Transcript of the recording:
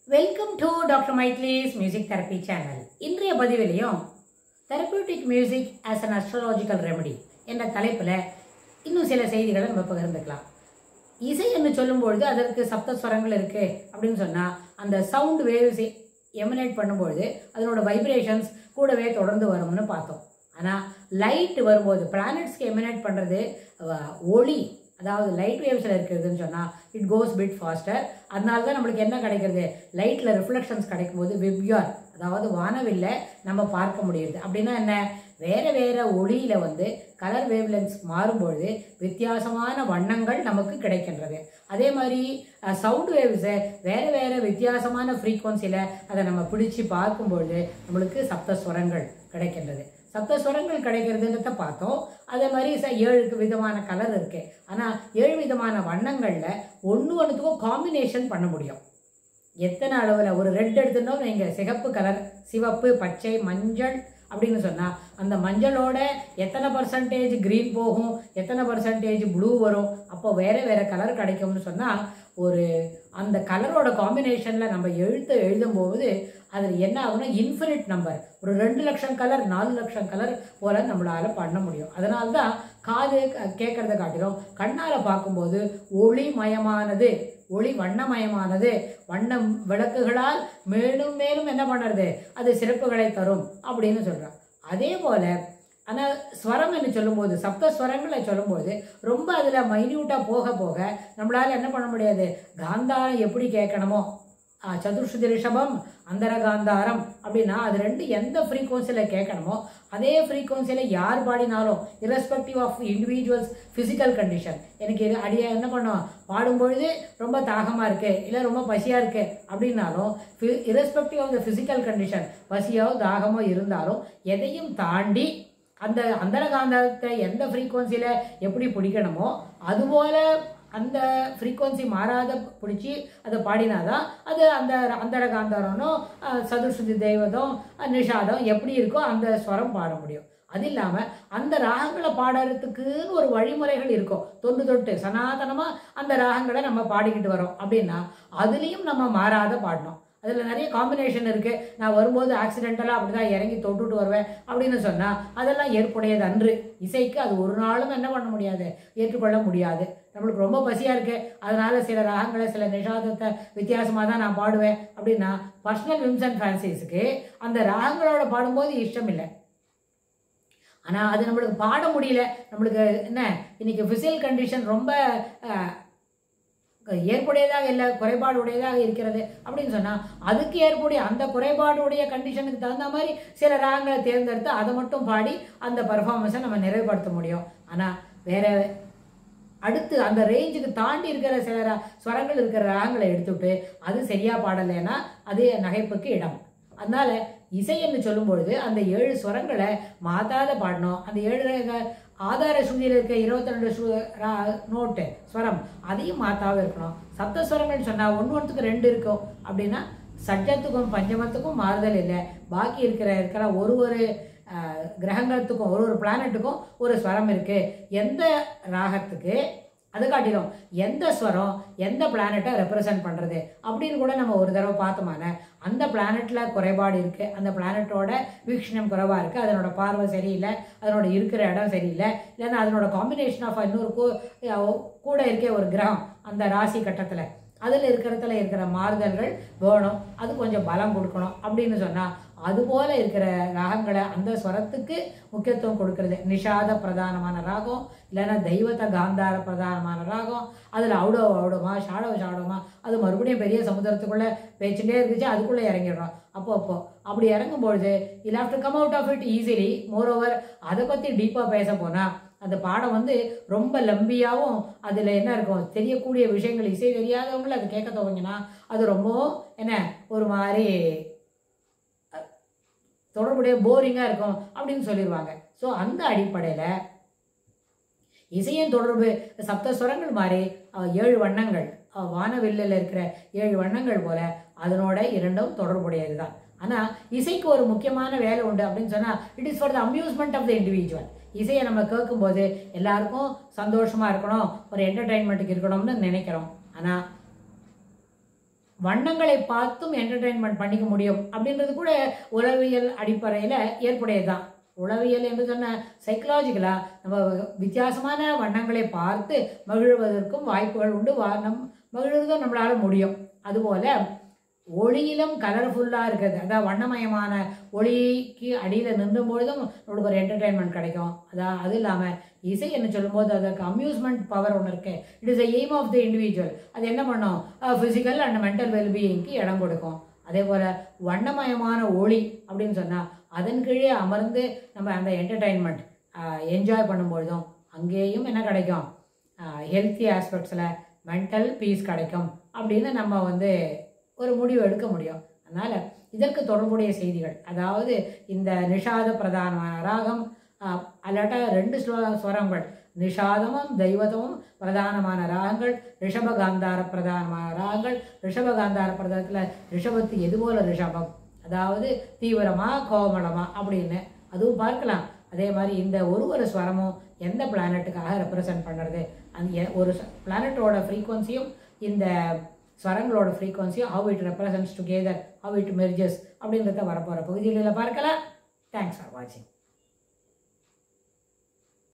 Welcome to Dr. Maitli's Music Therapy channel. இன்றைய பதிவிலையும் Therapeutic Music as an Astrological Remedy என்ற தலைப்பில் இன்னும் சில செய்திகளை நம்ம பகிர்ந்துக்கலாம். இசை என்று சொல்லும்பொழுது அதற்கு சப்த ஸ்வரங்கள் இருக்குது அப்படின்னு சொன்னால் அந்த சவுண்ட் வேவ்ஸ் எமினேட் பண்ணும்பொழுது அதனோட வைப்ரேஷன்ஸ் கூடவே தொடர்ந்து வரும்னு பார்த்தோம். ஆனால் லைட் வரும்போது பிளானட்ஸ்க்கு எமினேட் பண்ணுறது ஒளி, அதாவது லைட் வேவ்ஸில் இருக்கிறதுன்னு சொன்னால் இட் கோஸ் பிட் ஃபாஸ்டர். அதனால தான் நம்மளுக்கு என்ன கிடைக்கிறது, லைட்டில் ரிஃப்ளெக்ஷன்ஸ் கிடைக்கும்போது விப்யார், அதாவது வானவில்லை நம்ம பார்க்க முடியுது. அப்படின்னா என்ன, வேறு வேறு ஒளியில் கலர் வேவ்லென்ஸ் மாறும்பொழுது வித்தியாசமான வண்ணங்கள் நமக்கு கிடைக்கின்றது. அதே மாதிரி சவுண்ட் வேவ்ஸை வேறு வேறு வித்தியாசமான ஃப்ரீக்வன்சியில் அதை நம்ம பிடிச்சி பார்க்கும்பொழுது நம்மளுக்கு சப்தஸ்வரங்கள் கிடைக்கின்றது. சப்தஸ்வரங்கள் கிடைக்கிறதுன்றத பார்த்தோம். அதே மாதிரி 7 விதமான கலர் இருக்குது. ஆனால் 7 விதமான வண்ணங்களில் ஒன்றுத்துக்கும் காம்பினேஷன் பண்ண முடியும். எத்தனை அளவில் ஒரு ரெட் எடுத்துட்டோம் நீங்கள், சிகப்பு கலர், சிவப்பு, பச்சை, மஞ்சள் அப்படின்னு சொன்னால் அந்த மஞ்சளோட எத்தனை பர்சன்டேஜ் க்ரீன் போகும், எத்தனை பர்சன்டேஜ் ப்ளூ வரும், அப்போ வேறு வேறு கலர் கிடைக்கும்னு சொன்னால் ஒரு அந்த கலரோட காம்பினேஷனில் நம்ம எழுதும்போது அதில் என்ன ஆகும்னா இன்ஃபினிட் நம்பர், ஒரு 2 லட்சம் கலர் 4 லட்சம் கலர் போல் நம்மளால் பண்ண முடியும். அதனால தான் காது கேட்குறத காட்டிலும் கண்ணால் பார்க்கும்போது ஒளிமயமானது, ஒளி வண்ணமயமானது, வண்ணம் விளக்குகளால் மேலும் மேலும் என்ன பண்ணுறது, அது சிறப்புகளை தரும் அப்படின்னு சொல்கிறோம். அதே போல் ஆனால் ஸ்வரம் என்று சொல்லும்போது, சப்த ஸ்வரங்களை சொல்லும்போது ரொம்ப அதில் மைன்யூட்டாக போக போக நம்மளால் என்ன பண்ண முடியாது, காந்தாரம் எப்படி கேட்கணுமோ, சதுர்ஸ்ருதி ரிஷபம் அந்தர காந்தாரம் அப்படின்னா அது ரெண்டு எந்த ஃப்ரீக்வன்சியில் கேட்கணுமோ அதே ஃப்ரீக்வன்சியில் யார் பாடினாலும் irrespective of individuals physical condition, எனக்கு என்ன பண்ணோம் பாடும்பொழுது ரொம்ப தாகமாக இருக்குது இல்லை ரொம்ப பசியாக இருக்குது அப்படின்னாலும் irrespective of the physical condition, பசியோ தாகமோ இருந்தாலும் எதையும் தாண்டி அந்த அந்தர காந்தாரத்தை எந்த ஃப்ரீக்வன்சியில் எப்படி பிடிக்கணுமோ அதுபோல் அந்த ஃப்ரீக்வன்சி மாறாத பிடிச்சி அதை பாடினாதான் அது அந்த அந்தர காந்தாரனோ சதுர்ஸ்ருதி தெய்வதம் நிஷாதம் எப்படி இருக்கோ அந்த ஸ்வரம் பாட முடியும். அது இல்லாமல் அந்த ராகங்களை பாடுறதுக்குன்னு ஒரு வழிமுறைகள் இருக்கும். தொட்டு சனாதனமாக அந்த ராகங்களை நம்ம பாடிக்கிட்டு வரோம் அப்படின்னா அதுலேயும் நம்ம மாறாத பாடணும். அதில் நிறைய காம்பினேஷன் இருக்குது. நான் வரும்போது ஆக்சிடென்டலாக அப்படி தான் இறங்கி தொட்டுட்டு வருவேன் அப்படின்னு சொன்னால் அதெல்லாம் ஏற்புடையது அன்று. இசைக்கு அது ஒரு நாளும் என்ன பண்ண முடியாது, ஏற்றுக்கொள்ள முடியாது. நம்மளுக்கு ரொம்ப பசியாக இருக்குது, அதனால் சில ராகங்களை சில நிஷாதத்தை வித்தியாசமாக தான் நான் பாடுவேன் அப்படின்னா பர்சனல் விம்ஸ் அண்ட் ஃபேன்சிஸுக்கு அந்த ராகங்களோட பாடும்போது இஷ்டம் இல்லை. ஆனால் அது நம்மளுக்கு பாட முடியல, நம்மளுக்கு என்ன இன்றைக்கி ஃபிசிக்கல் கண்டிஷன் ரொம்ப ஏற்புடையதாக இல்லை, குறைபாடு உடையதாக இருக்கிறது அப்படின்னு சொன்னால் அதுக்கு ஏற்புடைய அந்த குறைபாடுடைய கண்டிஷனுக்கு தகுந்த மாதிரி சில ராகங்களை தேர்ந்தெடுத்து அதை மட்டும் பாடி அந்த பர்ஃபார்மன்ஸை நம்ம நிறைவுபடுத்த முடியும். ஆனால் வேற அடுத்து அந்த ரேஞ்சுக்கு தாண்டி இருக்கிற சில ஸ்வரங்கள் இருக்கிற ராகங்களை எடுத்துவிட்டு அது சரியாக பாடலைன்னா அது நகைப்புக்கு இடம். அதனால இசை என்று சொல்லும்பொழுது அந்த 7 ஸ்வரங்களை மாத்தாத பாடணும். அந்த 7 ஆதார ஸ்ருதியில் இருக்க 22 நோட்டு ஸ்வரம் அதையும் மாத்தாவே இருக்கணும். சப்த ஸ்வரங்கள் சொன்னால் ஒன்றுத்துக்கு 2 இருக்கும் அப்படின்னா சட்ஜத்துக்கும் பஞ்சமத்துக்கும் மாறுதல் இல்லை. பாக்கி இருக்கிற ஒரு கிரகங்களுக்கும் ஒரு பிளானட்டுக்கும் ஒரு ஸ்வரம் இருக்குது. எந்த ராகத்துக்கு அது காட்டிலும் எந்த ஸ்வரம் எந்த பிளானட்டை ரெப்ரசன்ட் பண்ணுறது அப்படின்னு கூட நம்ம ஒரு தடவை பார்த்தோமான அந்த பிளானட்டில் குறைபாடு இருக்குது, அந்த பிளானட்டோட வீக்ஷணம் குறைவாக இருக்குது, அதனோட பார்வை சரியில்லை, அதனோட இருக்கிற இடம் சரியில்லை, இல்லைன்னா அதனோட காம்பினேஷன் ஆஃப் இன்னொரு கூட இருக்க ஒரு கிரகம் அந்த ராசி கட்டத்தில் அதில் இருக்கிற மாறுதல்கள் வேணும், அது கொஞ்சம் பலம் கொடுக்கணும் அப்படின்னு சொன்னால் அதுபோல் இருக்கிற ராகங்களை அந்த ஸ்வரத்துக்கு முக்கியத்துவம் கொடுக்கறது. நிஷாத பிரதானமான ராகம் இல்லைன்னா தெய்வத காந்தார பிரதானமான ராகம், அதில் அவுடமா ஷாடவமா அது மறுபடியும் பெரிய சமுதிரத்துக்குள்ளே பேச்சுட்டே இருந்துச்சு, அதுக்குள்ளே இறங்கிடுறோம். அப்போ அப்படி இறங்கும்பொழுது you have to come out of it easily. Moreover அதை பற்றி டீப்பாக பேச போனால் அந்த பாடம் ரொம்ப லம்பியாகவும் அதில் என்ன இருக்கும் தெரியக்கூடிய விஷயங்கள் இசை தெரியாதவங்களை அது கேட்க துவங்கினா அது ரொம்பவும் என்ன ஒரு மாதிரி தொடர்புடைய போரிங்காக இருக்கும் அப்படின்னு சொல்லிடுவாங்க. ஸோ அந்த அடிப்படையில் இசையின் தொடர்பு சப்தஸ்வரங்கள் மாதிரி 7 வண்ணங்கள், வானவில்லில் இருக்கிற 7 வண்ணங்கள் போல அதனோட 2ம் தொடர்புடையது தான். ஆனால் இசைக்கு ஒரு முக்கியமான வேலை உண்டு அப்படின்னு சொன்னால் it is for the amusement of the individual. இசையை நம்ம கேட்கும்போது எல்லாருக்கும் சந்தோஷமாக இருக்கணும், ஒரு என்டர்டெயின்மெண்ட்டுக்கு இருக்கணும்னு நினைக்கிறோம். ஆனால் வண்ணங்களை பார்த்தும் என்டர்டெயின்மெண்ட் பண்ணிக்க முடியும் அப்படின்றது கூட உளவியல் அடிப்படையில் ஏற்புடையதுதான். உளவியல் என்று சொன்ன சைக்கலாஜிக்கலாக நம்ம வித்தியாசமான வண்ணங்களை பார்த்து மகிழ்வதற்கும் வாய்ப்புகள் உண்டு. மகிழ்வதும் நம்மளால் முடியும். அதுபோல் ஒளியிலும் கலர்ஃபுல்லாக இருக்கிறது, அதாவது வண்ணமயமான ஒளிக்கு அடியில் நின்றும் பொழுதும் நம்மளுக்கு ஒரு என்டர்டெயின்மெண்ட் கிடைக்கும். அது இல்லாமல் இசை என்ன சொல்லும்போது அதற்கு அம்யூஸ்மெண்ட் பவர் ஒன்று இருக்குது. It is the aim of the individual. அது என்ன பண்ணும், ஃபிசிக்கல் அண்ட் மென்டல் வெல்பீயிங்க்கு இடம் கொடுக்கும். அதே போல் வண்ணமயமான ஒளி அப்படின்னு சொன்னால் அதன் கீழே அமர்ந்து நம்ம அந்த என்டர்டெயின்மெண்ட் என்ஜாய் பண்ணும்பொழுதும் அங்கேயும் என்ன கிடைக்கும், ஹெல்த்தி ஆஸ்பெக்ட்ஸில் மென்டல் பீஸ் கிடைக்கும் அப்படின்னு நம்ம ஒரு முடிவு எடுக்க முடியும். அதனால் இதற்கு தொடர்புடைய செய்திகள், அதாவது இந்த நிஷாத பிரதானமான ராகம் அல்லாட்டா 2 ஸ்வரங்கள், நிஷாதமும் தெய்வதமும் பிரதானமான ராகங்கள், ரிஷபகாந்தார பிரதானமான ராகங்கள். ரிஷபகாந்தார பிரதானத்தில் ரிஷபத்துக்கு எது போல ரிஷபம், அதாவது தீவிரமா கோமளமா அப்படின்னு அதுவும் பார்க்கலாம். அதே மாதிரி இந்த ஒரு ஸ்வரமும் எந்த பிளானட்டுக்காக ரெப்ரசன்ட் பண்ணுறது, அந்த ஒரு பிளானட்டோட ஃப்ரீக்வன்சியும் இந்த ஸ்வரங்களோட ஃப்ரீக்வன்சியும் how it represents together, how it merges அப்படின்றத வரப்போகிற பகுதிகளில் பார்க்கலாம். தேங்க்ஸ் ஃபார் வாட்சிங்.